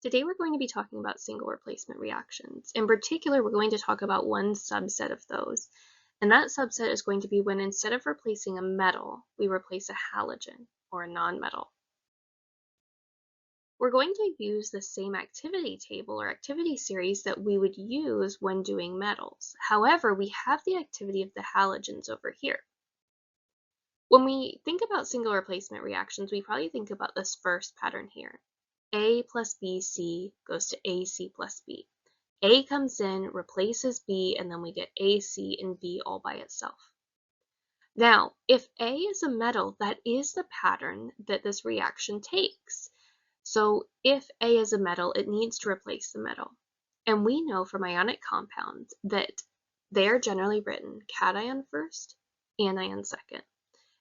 Today we're going to be talking about single replacement reactions. In particular, we're going to talk about one subset of those, and that subset is going to be when instead of replacing a metal, we replace a halogen or a nonmetal. We're going to use the same activity table or activity series that we would use when doing metals. However, we have the activity of the halogens over here. When we think about single replacement reactions, we probably think about this first pattern here. A plus BC goes to AC plus B. A comes in, replaces B, and then we get AC and B all by itself. Now, if A is a metal, that is the pattern that this reaction takes. So if A is a metal, it needs to replace the metal. And we know from ionic compounds that they are generally written cation first, anion second.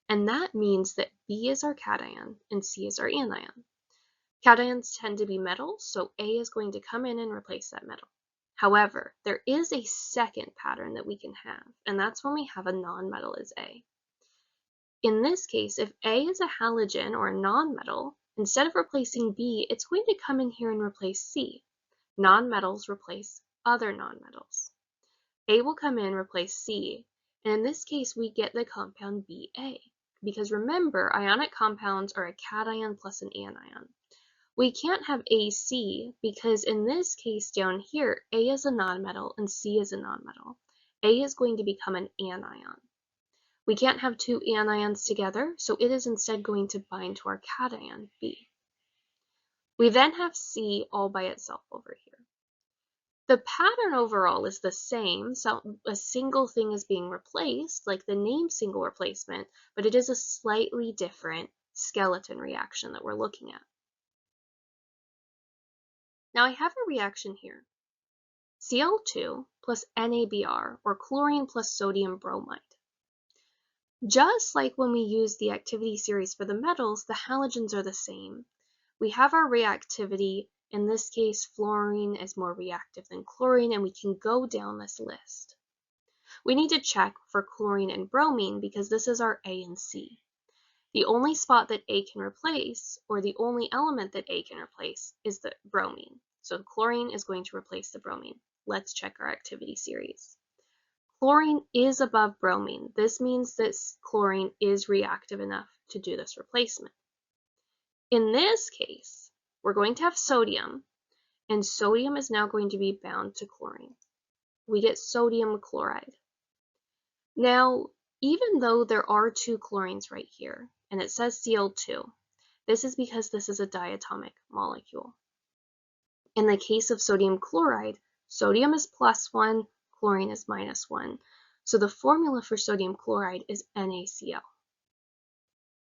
And that means that B is our cation and C is our anion. Cations tend to be metals, so A is going to come in and replace that metal. However, there is a second pattern that we can have, and that's when we have a nonmetal as A. In this case, if A is a halogen or a nonmetal, instead of replacing B, it's going to come in here and replace C. Nonmetals replace other nonmetals. A will come in, replace C, and in this case, we get the compound Ba. Because remember, ionic compounds are a cation plus an anion. We can't have AC because in this case down here, A is a nonmetal and C is a nonmetal. A is going to become an anion. We can't have two anions together, so it is instead going to bind to our cation, B. We then have C all by itself over here. The pattern overall is the same, so a single thing is being replaced, like the name single replacement, but it is a slightly different skeleton reaction that we're looking at. Now I have a reaction here. Cl2 plus NaBr, or chlorine plus sodium bromide. Just like when we use the activity series for the metals, the halogens are the same. We have our reactivity. In this case, fluorine is more reactive than chlorine, and we can go down this list. We need to check for chlorine and bromine because this is our A and C. The only spot that A can replace, or the only element that A can replace, is the bromine. So chlorine is going to replace the bromine. Let's check our activity series. Chlorine is above bromine. This means that chlorine is reactive enough to do this replacement. In this case, we're going to have sodium, and sodium is now going to be bound to chlorine. We get sodium chloride. Now, even though there are two chlorines right here, and it says Cl2, this is because this is a diatomic molecule. In the case of sodium chloride, sodium is +1, chlorine is -1. So the formula for sodium chloride is NaCl.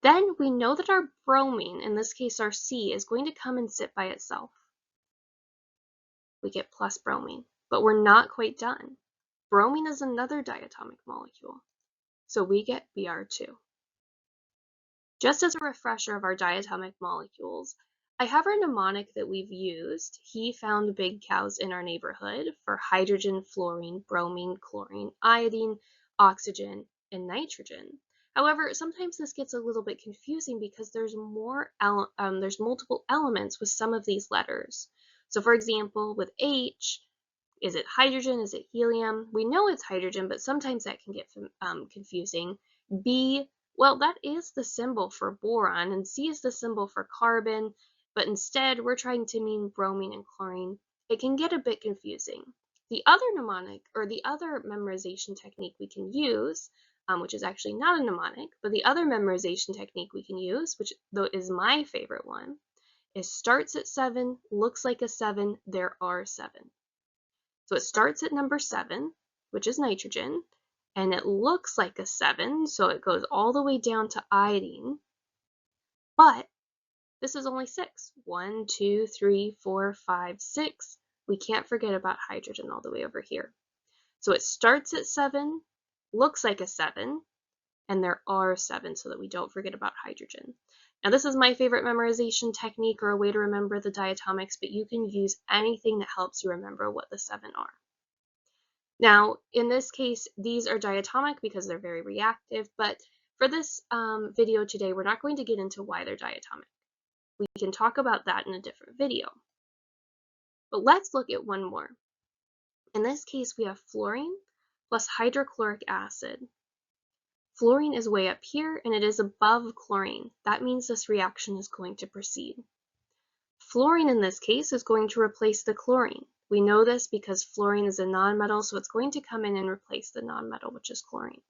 Then we know that our bromine, in this case our C, is going to come and sit by itself. We get plus bromine, but we're not quite done. Bromine is another diatomic molecule, so we get Br2. Just as a refresher of our diatomic molecules, I have our mnemonic that we've used. He found big cows in our neighborhood for hydrogen, fluorine, bromine, chlorine, iodine, oxygen, and nitrogen. However, sometimes this gets a little bit confusing because there's multiple elements with some of these letters. So for example, with H, is it hydrogen? Is it helium? We know it's hydrogen, but sometimes that can get confusing. B, well, that is the symbol for boron, and C is the symbol for carbon, but instead we're trying to mean bromine and chlorine. It can get a bit confusing. The other mnemonic, or the other memorization technique we can use, which is actually not a mnemonic, but the other memorization technique we can use, which though is my favorite one, is starts at 7, looks like a 7, there are 7. So it starts at number 7, which is nitrogen, and it looks like a 7, so it goes all the way down to iodine, but this is only 6. 1, 2, 3, 4, 5, 6. We can't forget about hydrogen all the way over here. So it starts at 7, looks like a 7, and there are 7 so that we don't forget about hydrogen. Now this is my favorite memorization technique or a way to remember the diatomics, but you can use anything that helps you remember what the 7 are. Now, in this case, these are diatomic because they're very reactive, but for this video today, we're not going to get into why they're diatomic. We can talk about that in a different video. But let's look at one more. In this case, we have fluorine plus hydrochloric acid. Fluorine is way up here and it is above chlorine. That means this reaction is going to proceed. Fluorine in this case is going to replace the chlorine. We know this because fluorine is a nonmetal, so it's going to come in and replace the nonmetal, which is chlorine.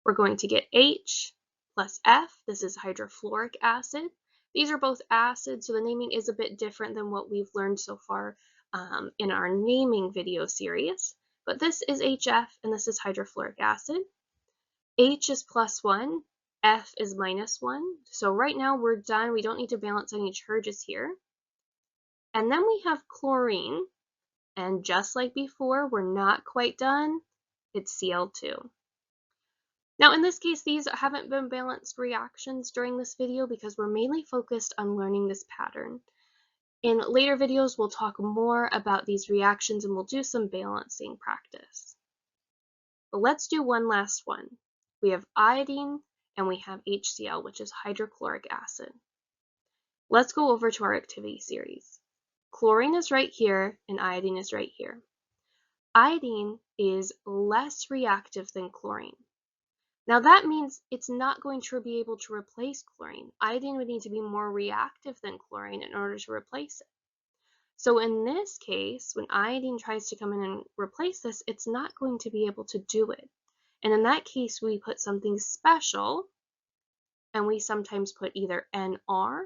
We're going to get H plus F. This is hydrofluoric acid. These are both acids, so the naming is a bit different than what we've learned so far in our naming video series. But this is HF and this is hydrofluoric acid. H is +1, F is -1. So right now we're done. We don't need to balance any charges here. And then we have chlorine. And just like before, we're not quite done. It's Cl2. Now in this case, these haven't been balanced reactions during this video because we're mainly focused on learning this pattern. In later videos, we'll talk more about these reactions and we'll do some balancing practice. But let's do one last one. We have iodine and we have HCl, which is hydrochloric acid. Let's go over to our activity series. Chlorine is right here and iodine is right here. Iodine is less reactive than chlorine. Now that means it's not going to be able to replace chlorine. Iodine would need to be more reactive than chlorine in order to replace it. So in this case, when iodine tries to come in and replace this, it's not going to be able to do it. And in that case, we put something special, and we sometimes put either NR,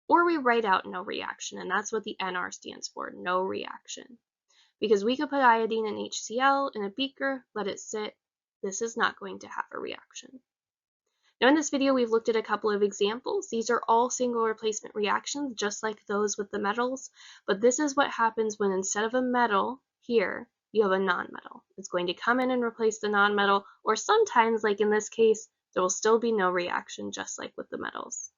or we write out no reaction, and that's what the NR stands for, no reaction. Because we could put iodine and HCl in a beaker, let it sit, this is not going to have a reaction. Now in this video, we've looked at a couple of examples. These are all single replacement reactions, just like those with the metals, but this is what happens when instead of a metal here, you have a nonmetal. It's going to come in and replace the nonmetal, or sometimes, like in this case, there will still be no reaction, just like with the metals.